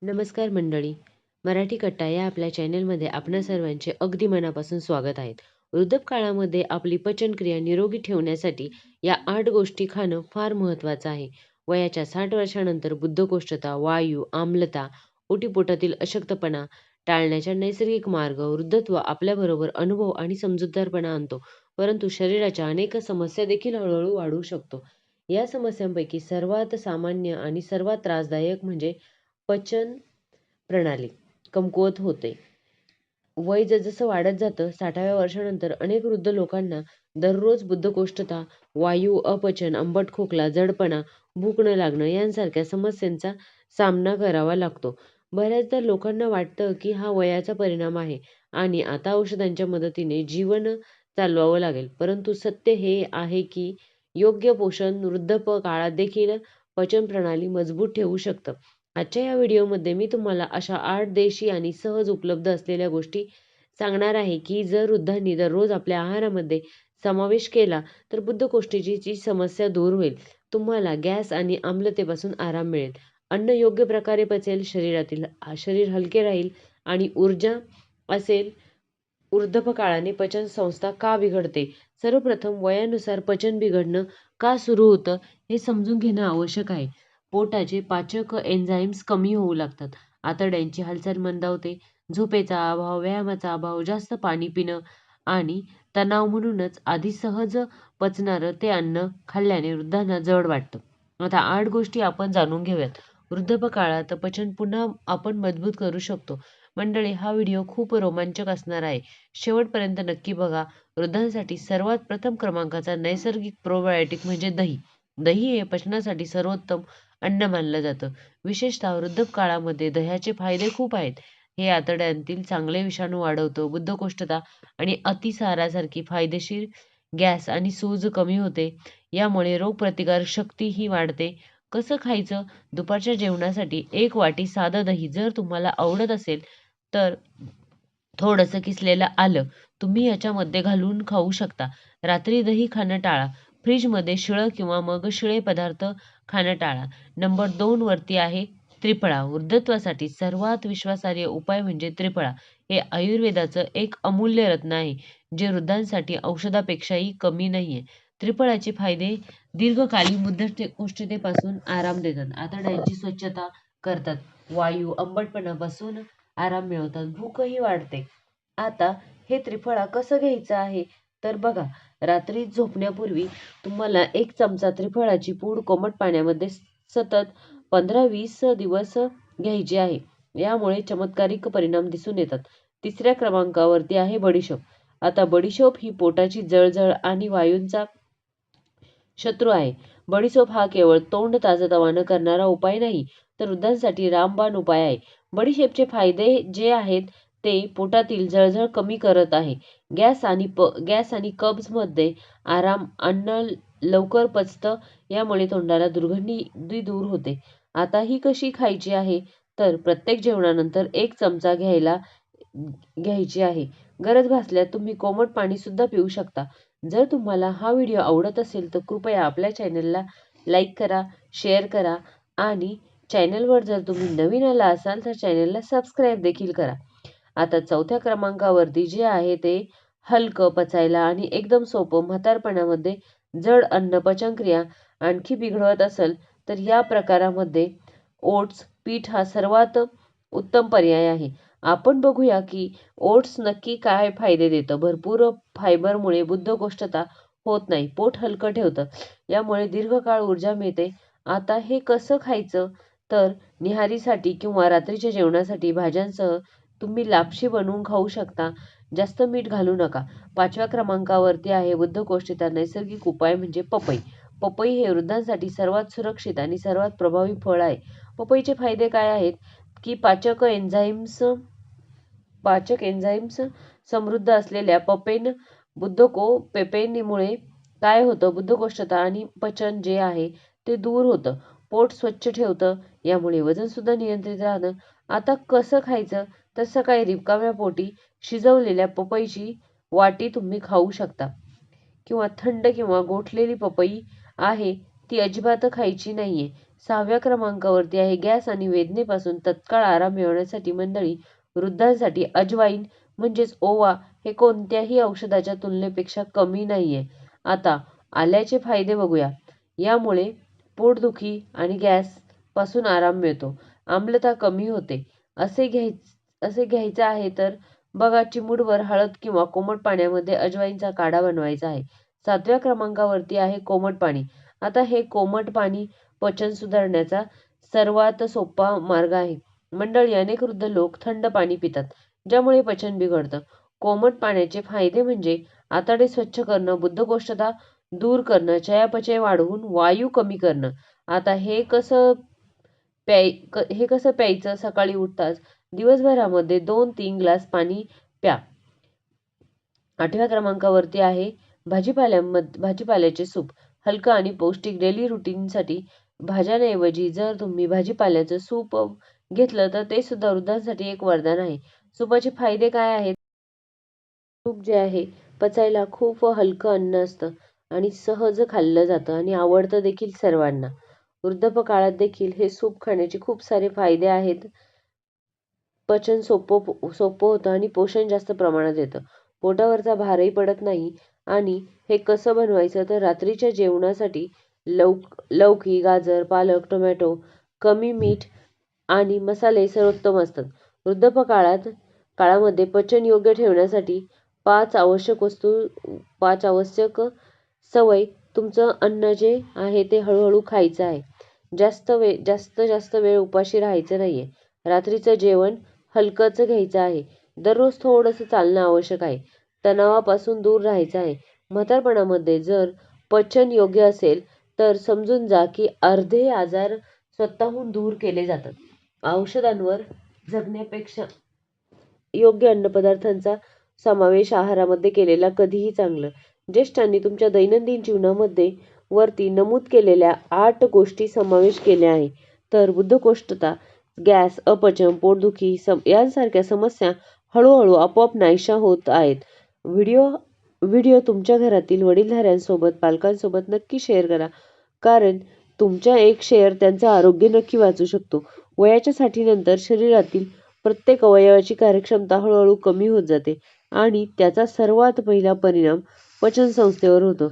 नमस्कार मंडळी. मराठी कट्टा या आपल्या चॅनलमध्ये आपणा सर्वांचे अगदी मनापासून स्वागत आहे. वृद्धापकाळामध्ये आपली पचनक्रिया निरोगी ठेवण्यासाठी या 8 गोष्टी खाणं फार महत्त्वाचं आहे. वयाच्या 60 वर्षानंतर बद्धकोष्ठता, वायू, आम्लता, ओटीपोटातील अशक्तपणा टाळण्याचा नैसर्गिक मार्ग. वृद्धत्व आपल्याबरोबर अनुभव आणि समजूतदारपणा आणतो, परंतु शरीराच्या अनेक समस्या देखील हळूहळू वाढू शकतो. या समस्यांपैकी सर्वात सामान्य आणि सर्वात त्रासदायक म्हणजे पचन प्रणाली कमकुवत होते. वय जसजसं वाढत जातं, 60व्या वर्षानंतर अनेक वृद्ध लोकांना दररोज बद्धकोष्ठता, वायू, अपचन, आंबट खोकला, जडपणा, भूक न लागणं यांसारख्या समस्यांचा सामना करावा लागतो. बऱ्याचदा लोकांना वाटतं की हा वयाचा परिणाम आहे आणि आता औषधांच्या मदतीने जीवन चालवावं लागेल. परंतु सत्य हे आहे की योग्य पोषण वृद्धापकाळात देखील पचन प्रणाली मजबूत ठेवू शकतं. आजच्या या व्हिडिओमध्ये मी तुम्हाला अशा 8 देशी आणि सहज उपलब्ध असलेल्या गोष्टी सांगणार आहे की जर वृद्धांनी दररोज आपल्या आहारामध्ये समावेश केला तर बद्धकोष्ठीची समस्या दूर होईल. तुम्हाला गॅस आणि आम्लतेपासून आराम मिळेल. अन्न योग्य प्रकारे पचेल, शरीर हलके राहील आणि ऊर्जा असेल. वृद्धापकाळाने पचन संस्था का बिघडते? सर्वप्रथम वयानुसार पचन बिघडणं का सुरू होतं हे समजून घेणं आवश्यक आहे. पोटाचे पाचक एन्झाईम्स कमी होऊ लागतात. आतड्यांची हालचाल मंदावते. झोपेचा अभाव, व्यायामाचा अभाव, जास्त पाणी पिणं आणि तणाव म्हणूनच आधी सहज पचणारं ते अन्न खाल्ल्याने वृद्धांना जड वाटतं. आता 8 गोष्टी आपण जाणून घेऊयात. वृद्धापकाळात पचन पुन्हा आपण मजबूत करू शकतो. मंडळी, हा व्हिडिओ खूप रोमांचक असणार आहे. शेवटपर्यंत नक्की बघा. वृद्धांसाठी सर्वात प्रथम क्रमांकाचा नैसर्गिक प्रोबायोटिक म्हणजे दही. दही हे पचनासाठी सर्वोत्तम अन्न मानलं जातं. विशेषतः वृद्धापकाळामध्ये दह्याचे फायदे खूप आहेत. हे आतड्यांतील चांगले विषाणू वाढवतं, बद्धकोष्ठता आणि अतिसारासारखी फायदेशीर गॅस आणि सूज कमी होते. यामुळे रोगप्रतिकारक शक्तीही वाढते. कसं खायचं? दुपारच्या जेवणासाठी 1 वाटी साधं दही जर तुम्हाला आवडत असेल तर थोडंसं किसलेलं आलं तुम्ही याच्यामध्ये घालून खाऊ शकता. रात्री दही खाणं टाळा. फ्रीजमध्ये शिळं किंवा मग शिळे पदार्थ खाणं टाळा. नंबर 2 वरती आहे त्रिफळा. वृद्धत्वासाठी सर्वात विश्वासार्ह उपाय म्हणजे त्रिफळा. हे आयुर्वेदाचं एक अमूल्य रत्न आहे, जे वृद्धांसाठी औषधापेक्षाही कमी नाहीये. त्रिफळाचे फायदे: दीर्घकालीन बद्धकोष्ठतेपासून आराम देतात, आतड्यांची स्वच्छता करतात, वायू आंबटपणापासून आराम मिळवतात, भूकही वाढते. आता हे त्रिफळा कसं घ्यायचं आहे तर बघा, रात्री झोपण्यापूर्वी तुम्हाला 1 चमचा त्रिफळाची पूड कोमट पाण्यामध्ये सतत 15-20 दिवस घ्यायची आहे. यामुळे चमत्कारिक परिणाम दिसून येतात. तिसऱ्या क्रमांकावरती आहे बडीशोप. आता बडीशोप ही पोटाची जळजळ आणि वायूंचा शत्रू आहे. बडीशोप हा केवळ तोंड ताजंतवानं करणारा उपाय नाही, तर वृद्धांसाठी रामबाण उपाय आहे. बडीशेपचे फायदे जे आहेत ते पोटातील जळजळ कमी करत आहे. गॅस आणि कब्जमध्ये आराम, अन्न लवकर पचतं, यामुळे तोंडाला दुर्गंधी दूर होते. आता ही कशी खायची आहे तर प्रत्येक जेवणानंतर 1 चमचा घ्यायची आहे. गरज भासल्यास तुम्ही कोमट पाणी सुद्धा पिऊ शकता. जर तुम्हाला हा व्हिडिओ आवडत असेल तर कृपया आपल्या चॅनलला लाईक करा, शेअर करा आणि चॅनलवर जर तुम्ही नवीन आला असाल तर चॅनलला सबस्क्राईब देखील करा. आता 4थ्या क्रमांकावरती जे आहे ते हलकं पचायला आणि एकदम सोपं. म्हातारपणामध्ये जड अन्न पचनक्रिया आणखी बिघडवत असेल तर या प्रकारामध्ये ओट्स पीठ हा सर्वात उत्तम पर्याय आहे. आपण बघूया की ओट्स नक्की काय फायदे देतं. भरपूर फायबरमुळे बद्धकोष्ठता होत नाही, पोट हलकं ठेवतं, यामुळे दीर्घकाळ ऊर्जा मिळते. आता हे कसं खायचं तर न्याहारीसाठी किंवा रात्रीच्या जेवणासाठी भाज्यांसह तुम्ही लापशी बनवून खाऊ शकता. जास्त मीठ घालू नका. 5व्या क्रमांकावरती आहे बद्धकोष्ठता नैसर्गिक उपाय म्हणजे पपई. पपई हे वृद्धांसाठी सर्वात सुरक्षित आणि सर्वात प्रभावी फळ आहे. पपईचे फायदे काय आहेत की पाचक एन्झाईम्स समृद्ध असलेल्या पेपेनमुळे काय होतं, बद्धकोष्ठता आणि पचन जे आहे ते दूर होतं, पोट स्वच्छ ठेवतं, यामुळे वजन सुद्धा नियंत्रित राहतं. आता कसं खायचं तर सकाळी रिकाम्या पोटी शिजवलेल्या पपईची वाटी तुम्ही खाऊ शकता किंवा थंड किंवा गोठलेली पपई आहे ती अजिबात खायची नाहीये. 6व्या क्रमांकावरती आहे गॅस आणि वेदनेपासून तत्काळ आराम मिळवण्यासाठी मंडळी, वृद्धांसाठी अजवाईन म्हणजेच ओवा हे कोणत्याही औषधाच्या तुलनेपेक्षा कमी नाहीये. आता आल्याचे फायदे बघूया. यामुळे पोटदुखी आणि गॅस पासून आराम मिळतो. आम्लता कमी होते. असे घ्यायचं आहे तर बघा, चिमूटभर हळद किंवा कोमट पाण्यामध्ये अजवाईनचा काढा बनवायचा आहे. 7व्या क्रमांकावरती आहे कोमट पाणी. आता हे कोमट पाणी पचन सुधारण्याचा सर्वात सोपा मार्ग आहे. मंडळी, अनेक वृद्ध लोक थंड पाणी पितात, ज्यामुळे पचन बिघडतं. कोमट पाण्याचे फायदे म्हणजे आतडे स्वच्छ करणं, बद्धकोष्ठता दूर करणं, चयापचय वाढवून वायू कमी करणं. आता हे कसं प्यायचं? सकाळी उठताच दिवसभरामध्ये 2-3 ग्लास पाणी प्या. 8व्या क्रमांकावरती आहे भाजीपाल्याचे सूप. हलकं आणि पौष्टिक डेली रुटीनसाठी भाज्यांऐवजी जर तुम्ही भाजीपाल्याचं सूप घेतलं तर ते सुद्धा वृद्धांसाठी एक वरदान आहे. सूपाचे फायदे काय आहेत? सूप जे आहे पचायला खूप हलकं अन्न असतं आणि सहज खाल्लं जातं आणि आवडतं देखील सर्वांना. वृद्धापकाळात देखील हे सूप खाण्याचे खूप सारे फायदे आहेत. पचन सोपं होतं आणि पोषण जास्त प्रमाणात येतं. पोटावरचा भारही पडत नाही. आणि हे कसं बनवायचं तर रात्रीच्या जेवणासाठी लौकी, गाजर, पालक, टोमॅटो, कमी मीठ आणि मसाले सर्वोत्तम असतात. काळामध्ये पचन योग्य ठेवण्यासाठी 5 आवश्यक सवय. तुमचं अन्न जे आहे ते हळूहळू खायचं आहे. जास्त वेळ उपाशी राहायचं नाहीये. रात्रीचं जेवण हलकंच घ्यायचं आहे. दररोज थोडंसं चालणं आवश्यक आहे. तणावापासून दूर राहायचं आहे. म्हातारपणामध्ये जर पचन योग्य असेल तर समजून जा की अर्धे आजार स्वतःहून दूर केले जातात. औषधांवर जगण्यापेक्षा योग्य अन्नपदार्थांचा समावेश आहारामध्ये केलेला कधीही चांगलं. ज्येष्ठांनी तुमच्या दैनंदिन जीवनामध्ये वरती नमूद केलेल्या 8 गोष्टी समावेश केल्या आहे. तर बद्धकोष्ठता, गॅस, अपचन, पोटदुखी यांसारख्या समस्या हळूहळू आपोआप नाहीशा होत आहेत. व्हिडिओ तुमच्या घरातील वडीलधाऱ्यांसोबत, पालकांसोबत नक्की शेअर करा, कारण तुमच्या एक शेअर त्यांचं आरोग्य नक्की वाचू शकतो. वयाच्या साठीनंतर शरीरातील प्रत्येक अवयवाची कार्यक्षमता हळूहळू कमी होत जाते आणि त्याचा सर्वात पहिला परिणाम पचनसंस्थेवर होतो.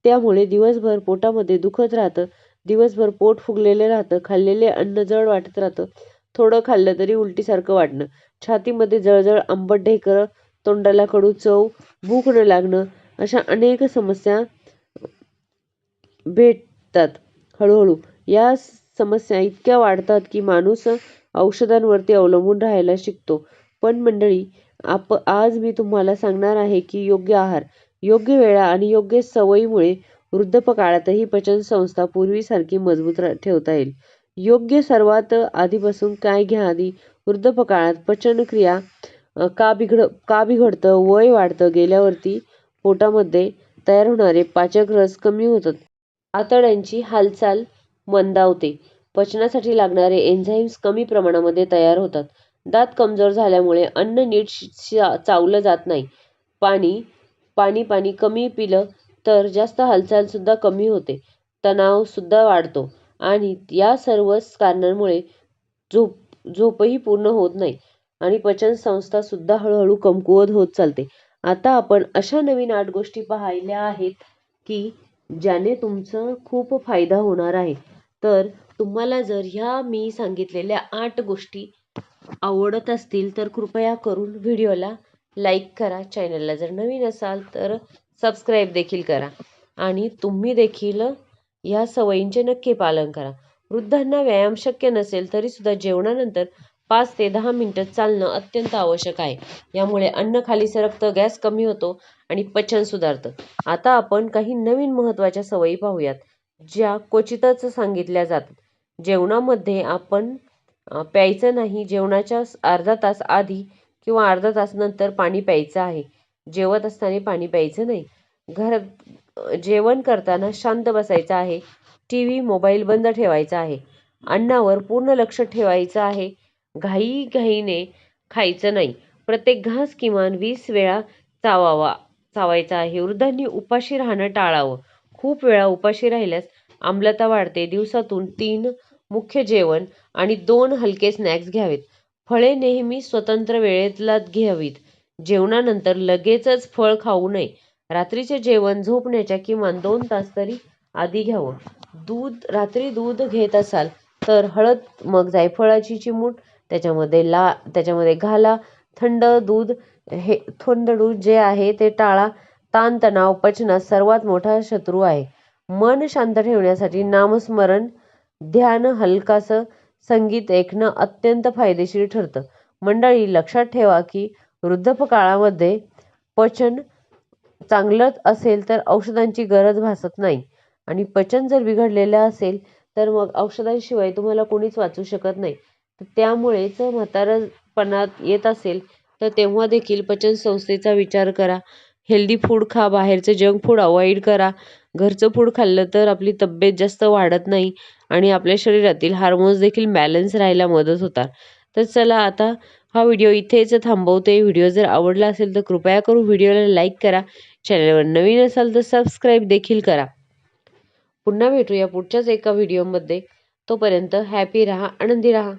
त्यामुळे दिवसभर पोटामध्ये दुखत राहतं, दिवसभर पोट फुगलेलं राहतं, खाल्लेले अन्न जड वाटत राहतं, थोडं खाल्लं तरी उलटीसारखं वाटणं, छातीमध्ये जळजळ, आंबट ढेकरं, तोंडाला कडू चव, भूक न लागणं, अशा अनेक समस्या भेटतात. हळूहळू या समस्या इतक्या वाढतात की माणूस औषधांवरती अवलंबून राहायला शिकतो. पण मंडळी, आज मी तुम्हाला सांगणार आहे की योग्य आहार, योग्य वेळा आणि योग्य सवयीमुळे वृद्धापकाळातही पचनसंस्था पूर्वीसारखी मजबूत ठेवता येईल. सर्वात आधीपासून काय घ्या आधी. वृद्धापकाळात पचनक्रिया का बिघडतं? वय वाढतं गेल्यावरती पोटामध्ये तयार होणारे पाचक रस कमी होतात. आतड्यांची हालचाल मंदावते. पचनासाठी लागणारे एन्झाईम्स कमी प्रमाणामध्ये तयार होतात. दात कमजोर झाल्यामुळे अन्न नीट चावलं जात नाही. पाणी कमी पिलं तर जास्त हालचाल सुद्धा कमी होते. तणाव सुद्धा वाढतो आणि या सर्व कारणांमुळे झोपही पूर्ण होत नाही आणि पचनसंस्था सुद्धा हळूहळू कमकुवत होत चालते. आता आपण अशा नवीन 8 गोष्टी पाहिल्या आहेत की ज्याने तुमचा खूप फायदा होणार आहे. तर तुम्हाला जर ह्या मी सांगितलेल्या 8 गोष्टी आवडत असतील तर कृपया करून व्हिडिओला लाईक करा. चॅनलला जर नवीन असाल तर सबस्क्राईब देखील करा आणि तुम्ही देखील ह्या सवयींचे नक्की पालन करा. वृद्धांना व्यायाम शक्य नसेल तरी सुद्धा जेवणानंतर 5 ते 10 मिनिटं चालणं अत्यंत आवश्यक आहे. यामुळे अन्न खाली सरकतं, गॅस कमी होतो आणि पचन सुधारतं. आता आपण काही नवीन महत्त्वाच्या सवयी पाहूयात, ज्या क्वचितच सांगितल्या जातात. जेवणामध्ये आपण प्यायचं नाही. जेवणाच्या अर्धा तास आधी किंवा अर्धा तास नंतर पाणी प्यायचं आहे. जेवत असताना पाणी प्यायचं नाही. जेवण करताना शांत बसायचं आहे. टीव्ही, मोबाईल बंद ठेवायचा आहे. अन्नावर पूर्ण लक्ष ठेवायचं आहे. घाईघाईने खायचं नाही. प्रत्येक घास किमान 20 वेळा चावायचा आहे. वृद्धांनी उपाशी राहणं टाळावं. खूप वेळा उपाशी राहिल्यास आम्लता वाढते. दिवसातून 3 मुख्य जेवण आणि 2 हलके स्नॅक्स घ्यावेत. फळे नेहमी स्वतंत्र वेळेला घ्यावीत. जेवणानंतर लगेचच फळ खाऊ नये. रात्रीचे जेवण झोपण्याच्या किमान 2 तास तरी आधी घ्यावं. रात्री दूध घेत असाल तर हळद मग जायफळाची चिमूट त्याच्यामध्ये घाला. थंड दूध जे आहे ते टाळा. ताणतणाव पचनात सर्वात मोठा शत्रू आहे. मन शांत ठेवण्यासाठी नामस्मरण, ध्यान, हलकासं संगीत ऐकणं अत्यंत फायदेशीर ठरतं. मंडळी, लक्षात ठेवा की वृद्धापकाळामध्ये पचन चांगलं असेल तर औषधांची गरज भासत नाही आणि पचन जर बिघडलेलं असेल तर मग औषधांशिवाय तुम्हाला कोणीच वाचू शकत नाही. त्यामुळेच म्हातारपणात येत असेल तर तेव्हा देखील पचन संस्थेचा विचार करा. हेल्दी फूड खा, बाहेरचं जंक फूड अवॉइड करा. घरचं फूड खाल्लं तर आपली तब्येत जास्त वाढत नाही आणि आपल्या शरीरातील हार्मोन्स देखील बॅलन्स राहायला मदत होतात. तर चला आता हा व्हिडिओ इथेच थांबवते. व्हिडिओ जर आवडला असेल तर कृपया करून व्हिडिओला लाईक करा. चॅनलवर नवीन असाल तर सबस्क्राईब देखील करा. पुन्हा भेटूया पुढच्याच एका व्हिडिओमध्ये. तोपर्यंत हॅपी राहा, आनंदी राहा.